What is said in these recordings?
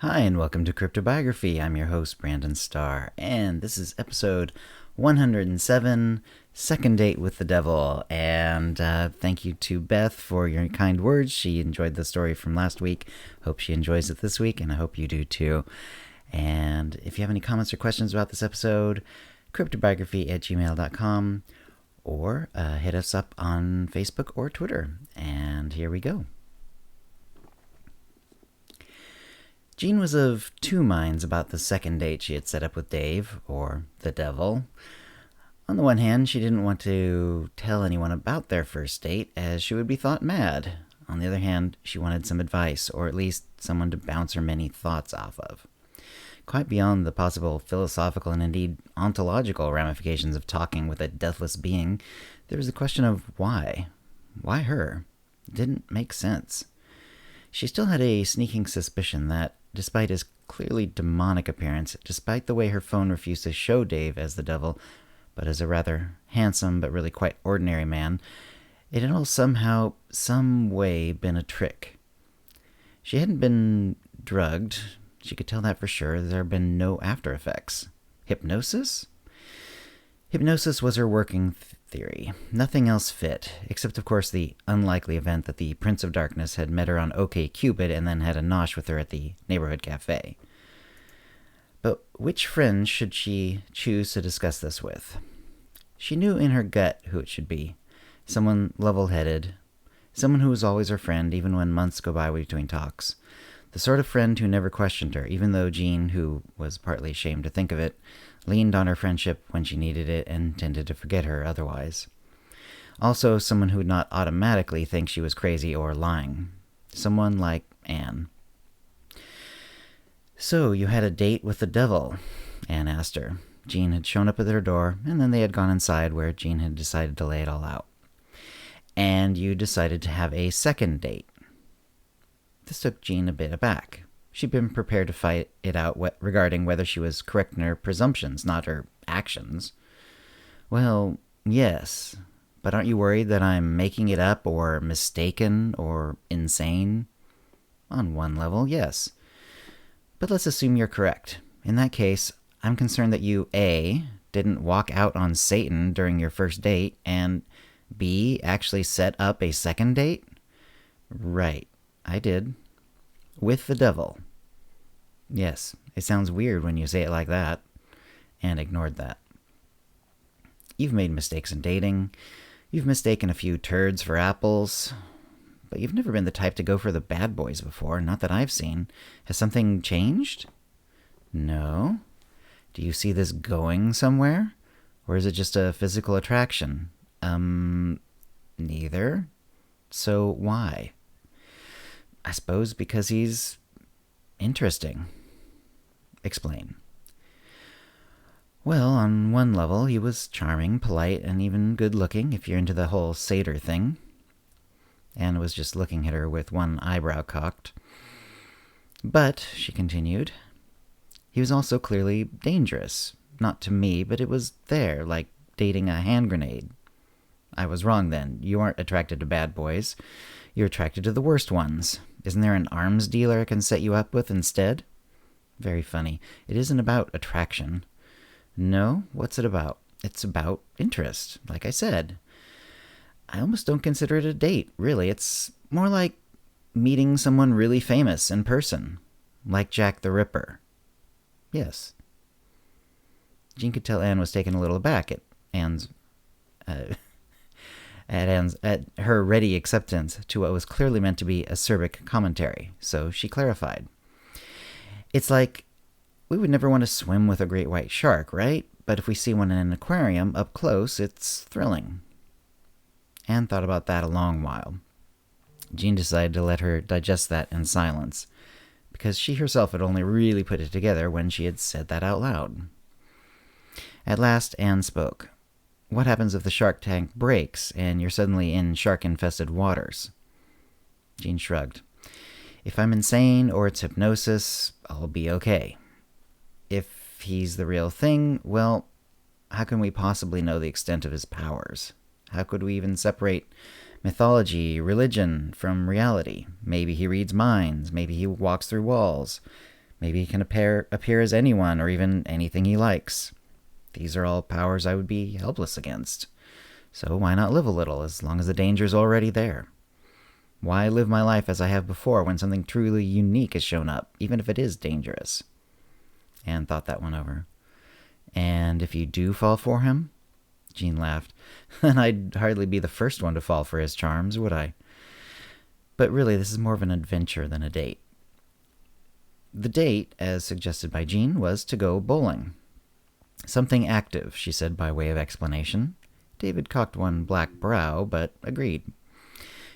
Hi, and welcome to CryptoBiography. I'm your host, Brandon Starr, and this is episode 107, Second Date with the Devil. And thank you to Beth for your kind words. She enjoyed the story from last week. Hope she enjoys it this week, and I hope you do too. And if you have any comments or questions about this episode, cryptobiography@gmail.com, or hit us up on Facebook or Twitter. And here we go. Jean was of two minds about the second date she had set up with Dave, or the devil. On the one hand, she didn't want to tell anyone about their first date, as she would be thought mad. On the other hand, she wanted some advice, or at least someone to bounce her many thoughts off of. Quite beyond the possible philosophical and indeed ontological ramifications of talking with a deathless being, there was the question of why. Why her? It didn't make sense. She still had a sneaking suspicion that, despite his clearly demonic appearance, despite the way her phone refused to show Dave as the devil, but as a rather handsome but really quite ordinary man, it had all somehow, some way been a trick. She hadn't been drugged. She could tell that for sure. There had been no after effects. Hypnosis? Hypnosis was her working theory. Nothing else fit, except of course the unlikely event that the Prince of Darkness had met her on OkCupid and then had a nosh with her at the neighborhood cafe. But which friend should she choose to discuss this with? She knew in her gut who it should be. Someone level-headed. Someone who was always her friend, even when months go by between talks. The sort of friend who never questioned her, even though Jean, who was partly ashamed to think of it, leaned on her friendship when she needed it and tended to forget her otherwise. Also, someone who would not automatically think she was crazy or lying. Someone like Anne. "So, you had a date with the devil?" Anne asked her. Jean had shown up at her door, and then they had gone inside where Jean had decided to lay it all out. "And you decided to have a second date." This took Jean a bit aback. She'd been prepared to fight it out regarding whether she was correct in her presumptions, not her actions. "Well, yes. But aren't you worried that I'm making it up, or mistaken, or insane?" "On one level, yes. But let's assume you're correct. In that case, I'm concerned that you, A, didn't walk out on Satan during your first date, and B, actually set up a second date." "Right. I did. With the devil." "Yes, it sounds weird when you say it like that." Anne ignored that. "You've made mistakes in dating. You've mistaken a few turds for apples. But you've never been the type to go for the bad boys before, not that I've seen. Has something changed?" "No. Do you see this going somewhere? Or is it just a physical attraction?" Neither. "So why?" "I suppose because he's interesting." "Explain." "Well, on one level, he was charming, polite, and even good-looking, if you're into the whole satyr thing." Anne was just looking at her with one eyebrow cocked. "But," she continued, "he was also clearly dangerous. Not to me, but it was there, like dating a hand grenade." "I was wrong then. You aren't attracted to bad boys. You're attracted to the worst ones. Isn't there an arms dealer I can set you up with instead?" "Very funny. It isn't about attraction." "No? What's it about?" "It's about interest, like I said. I almost don't consider it a date, really. It's more like meeting someone really famous in person. Like Jack the Ripper." "Yes." Jean could tell Anne was taken a little aback at her ready acceptance to what was clearly meant to be acerbic commentary, so she clarified. "It's like, we would never want to swim with a great white shark, right? But if we see one in an aquarium up close, it's thrilling." Anne thought about that a long while. Jean decided to let her digest that in silence, because she herself had only really put it together when she had said that out loud. At last, Anne spoke. "What happens if the shark tank breaks and you're suddenly in shark-infested waters?" Jean shrugged. "If I'm insane or it's hypnosis, I'll be okay. If he's the real thing, well, how can we possibly know the extent of his powers? How could we even separate mythology, religion from reality? Maybe he reads minds, maybe he walks through walls, Maybe he can appear as anyone or even anything he likes. These are all powers I would be helpless against. So why not live a little, as long as the danger's already there? Why live my life as I have before when something truly unique has shown up, even if it is dangerous? Anne thought that one over. And if you do fall for him? Jean laughed. Then I'd hardly be the first one to fall for his charms, would I? But really, this is more of an adventure than a date. The date, as suggested by Jean, was to go bowling. Something active, she said by way of explanation. David cocked one black brow, but agreed.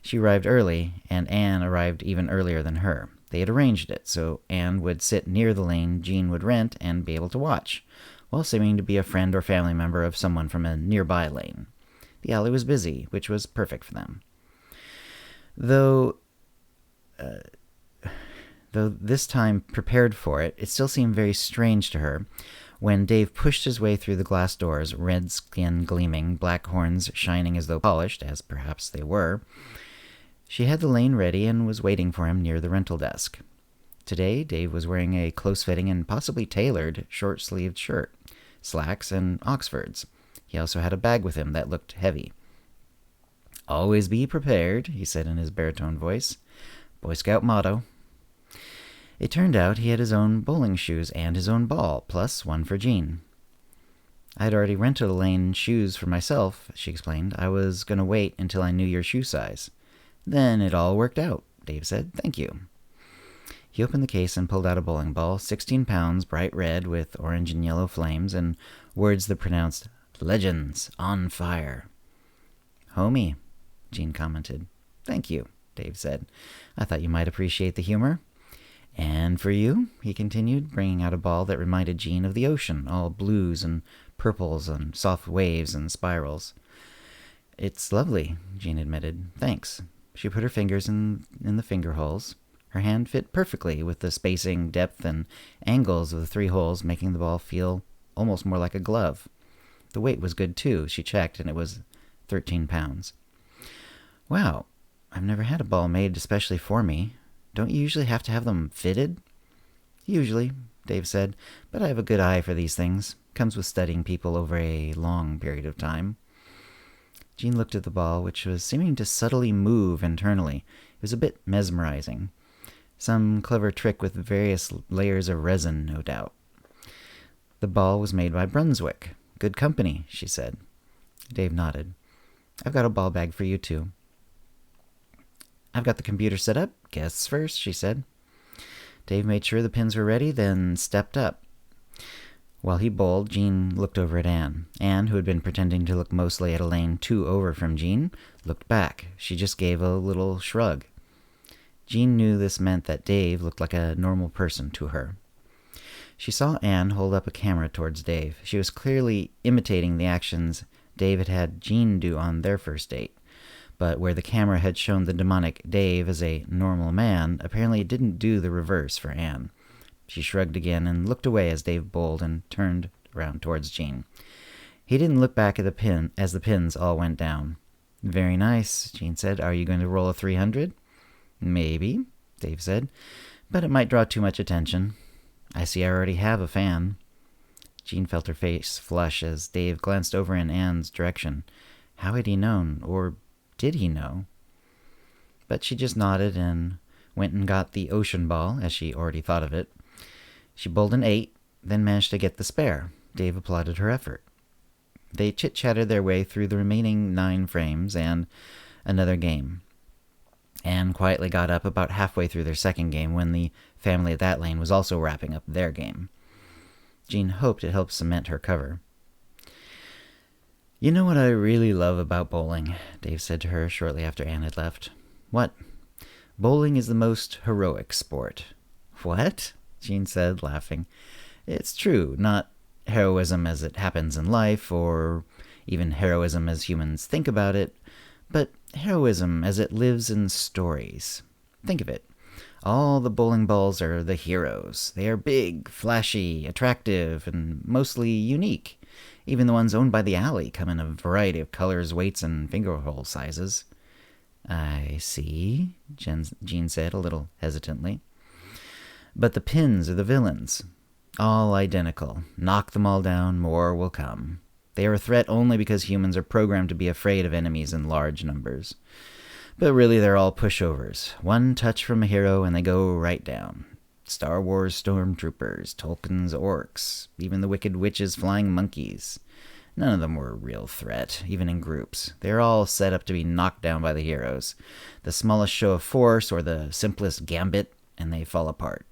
She arrived early, and Anne arrived even earlier than her. They had arranged it, so Anne would sit near the lane Jean would rent and be able to watch, while seeming to be a friend or family member of someone from a nearby lane. The alley was busy, which was perfect for them. Though this time prepared for it, it still seemed very strange to her when Dave pushed his way through the glass doors, red skin gleaming, black horns shining as though polished, as perhaps they were. She had the lane ready and was waiting for him near the rental desk. Today, Dave was wearing a close-fitting and possibly tailored short-sleeved shirt, slacks, and Oxfords. He also had a bag with him that looked heavy. "Always be prepared," he said in his baritone voice. Boy Scout motto. It turned out he had his own bowling shoes and his own ball, plus one for Jean. "I'd already rented a lane shoes for myself," she explained. "I was going to wait until I knew your shoe size." "Then it all worked out," Dave said. "Thank you." He opened the case and pulled out a bowling ball, 16 pounds, bright red, with orange and yellow flames, and words that pronounced, "Legends on fire." "Homie," Jean commented. "Thank you," Dave said. "I thought you might appreciate the humor." "And for you," he continued, bringing out a ball that reminded Jean of the ocean, all blues and purples and soft waves and spirals. "It's lovely," Jean admitted. "Thanks." She put her fingers in the finger holes. Her hand fit perfectly with the spacing, depth, and angles of the 3 holes, making the ball feel almost more like a glove. The weight was good, too. She checked, and it was 13 pounds. "Wow, I've never had a ball made especially for me. Don't you usually have to have them fitted?" "Usually," Dave said, "but I have a good eye for these things. Comes with studying people over a long period of time." Jean looked at the ball, which was seeming to subtly move internally. It was a bit mesmerizing. Some clever trick with various layers of resin, no doubt. The ball was made by Brunswick. "Good company," she said. Dave nodded. "I've got a ball bag for you, too." "I've got the computer set up. Guests first," she said. Dave made sure the pins were ready, then stepped up. While he bowled, Jean looked over at Anne. Anne, who had been pretending to look mostly at a lane 2 over from Jean, looked back. She just gave a little shrug. Jean knew this meant that Dave looked like a normal person to her. She saw Anne hold up a camera towards Dave. She was clearly imitating the actions Dave had Jean do on their first date. But where the camera had shown the demonic Dave as a normal man, apparently it didn't do the reverse for Anne. She shrugged again and looked away as Dave bowled and turned around towards Jean. He didn't look back at the pin as the pins all went down. "Very nice," Jean said. "Are you going to roll a 300? "Maybe," Dave said, "but it might draw too much attention. I see I already have a fan." Jean felt her face flush as Dave glanced over in Anne's direction. How had he known, or did he know? But she just nodded and went and got the ocean ball, as she already thought of it. She bowled an 8, then managed to get the spare. Dave applauded her effort. They chit-chatted their way through the remaining 9 frames and another game. Anne quietly got up about halfway through their second game when the family at that lane was also wrapping up their game. Jean hoped it helped cement her cover. "You know what I really love about bowling," Dave said to her shortly after Anne had left. "What?" "Bowling is the most heroic sport." "What?" Jean said, laughing. "It's true, not heroism as it happens in life, or even heroism as humans think about it, but heroism as it lives in stories. Think of it. All the bowling balls are the heroes. They are big, flashy, attractive, and mostly unique. Even the ones owned by the alley come in a variety of colors, weights, and fingerhole sizes." "I see," Jean said a little hesitantly. But the pins are the villains. All identical. Knock them all down, more will come. They are a threat only because humans are programmed to be afraid of enemies in large numbers. But really, they're all pushovers. One touch from a hero and they go right down. Star Wars stormtroopers, Tolkien's orcs, even the wicked witches flying monkeys. None of them were a real threat, even in groups. They're all set up to be knocked down by the heroes. The smallest show of force or the simplest gambit, and they fall apart.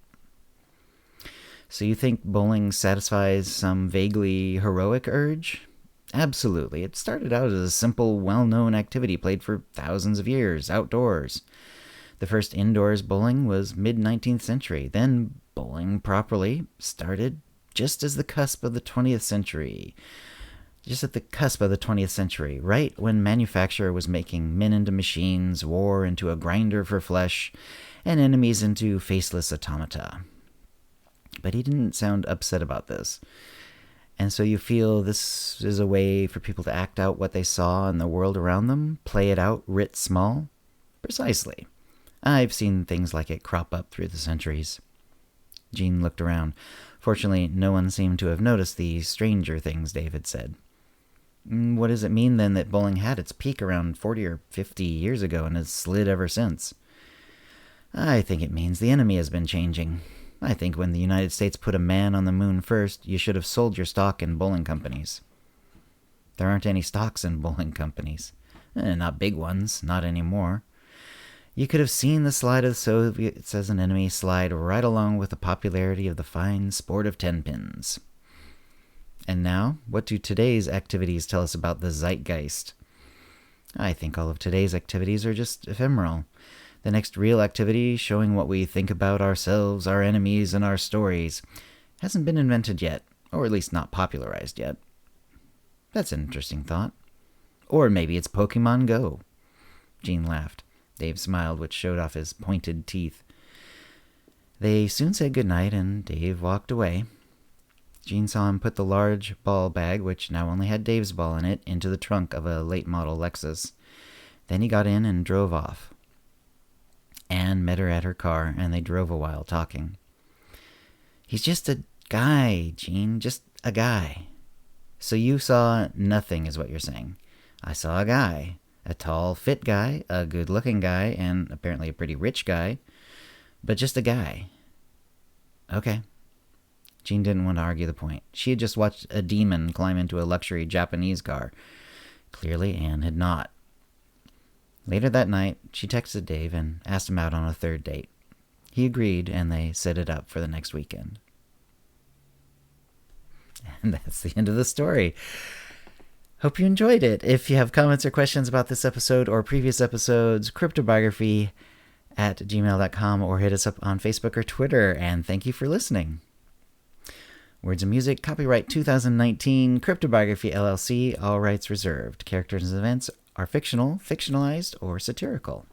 So you think bowling satisfies some vaguely heroic urge? Absolutely. It started out as a simple, well-known activity played for thousands of years, outdoors. The first indoors bowling was mid-19th century. Then bowling properly started just as the cusp of the 20th century. Just at the cusp of the 20th century, right when manufacture was making men into machines, war into a grinder for flesh, and enemies into faceless automata. But he didn't sound upset about this. And so you feel this is a way for people to act out what they saw in the world around them, play it out writ small? Precisely. I've seen things like it crop up through the centuries. Jean looked around. Fortunately, no one seemed to have noticed the stranger things Dave had said. What does it mean, then, that bowling had its peak around 40 or 50 years ago and has slid ever since? I think it means the enemy has been changing. I think when the United States put a man on the moon first, you should have sold your stock in bowling companies. There aren't any stocks in bowling companies. Not big ones, not anymore. You could have seen the slide of the Soviets as an enemy slide right along with the popularity of the fine sport of 10 pins. And now, what do today's activities tell us about the zeitgeist? I think all of today's activities are just ephemeral. The next real activity, showing what we think about ourselves, our enemies, and our stories, hasn't been invented yet, or at least not popularized yet. That's an interesting thought. Or maybe it's Pokemon Go. Jean laughed. Dave smiled, which showed off his pointed teeth. They soon said goodnight, and Dave walked away. Jean saw him put the large ball bag, which now only had Dave's ball in it, into the trunk of a late-model Lexus. Then he got in and drove off. Anne met her at her car, and they drove a while talking. He's just a guy, Jean, just a guy. So you saw nothing, is what you're saying. I saw a guy. A tall, fit guy, a good-looking guy, and apparently a pretty rich guy. But just a guy. Okay. Jean didn't want to argue the point. She had just watched a demon climb into a luxury Japanese car. Clearly, Anne had not. Later that night, she texted Dave and asked him out on a third date. He agreed, and they set it up for the next weekend. And that's the end of the story. Hope you enjoyed it. If you have comments or questions about this episode or previous episodes, CryptoBiography@gmail.com, or hit us up on Facebook or Twitter, and thank you for listening. Words and music, copyright 2019, CryptoBiography LLC, all rights reserved. Characters and events are fictional, fictionalized, or satirical.